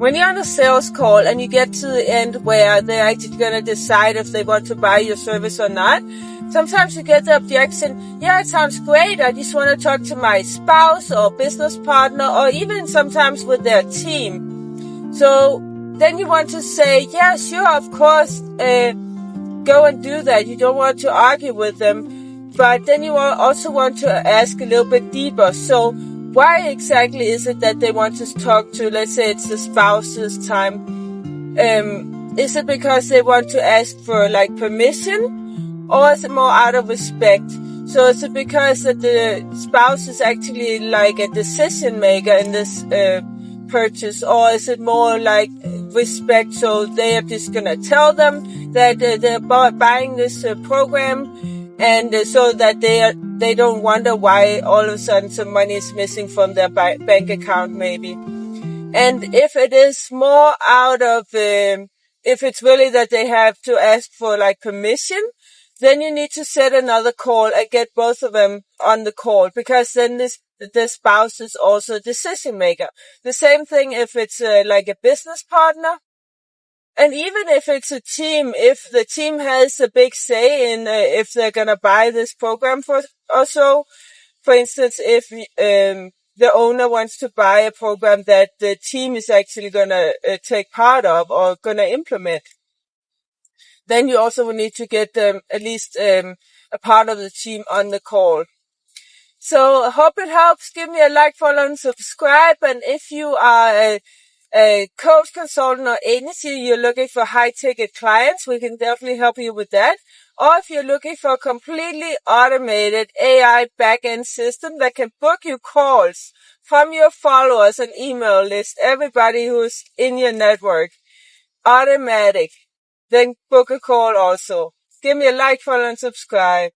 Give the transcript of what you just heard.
When you're on a sales call and you get to the end where they're actually going to decide if they want to buy your service or not, sometimes you get the objection, yeah, it sounds great. I just want to talk to my spouse or business partner or even sometimes with their team. So then you want to say, yeah, sure, of course, go and do that. You don't want to argue with them. But then you also want to ask a little bit deeper. So why exactly is it that they want to talk to, let's say it's the spouse's time? Is it because they want to ask for like permission, or is it more out of respect? So is it because that the spouse is actually like a decision maker in this purchase, or is it more like respect? So they are just gonna tell them that they're buying this program, and so that they don't wonder why all of a sudden some money is missing from their bank account maybe. And if it is more out of, if it's really that they have to ask for like permission, then you need to set another call and get both of them on the call, because then the spouse is also a decision maker. The same thing if it's like a business partner. And even if it's a team, if the team has a big say in if they're going to buy this program or so, for instance, if the owner wants to buy a program that the team is actually going to take part of or going to implement, then you also will need to get at least a part of the team on the call. So I hope it helps. Give me a like, follow, and subscribe. And if you are a coach, consultant, or agency, you're looking for high-ticket clients, we can definitely help you with that. Or if you're looking for a completely automated AI back-end system that can book you calls from your followers and email list, everybody who's in your network, automatic, then book a call also. Give me a like, follow, and subscribe.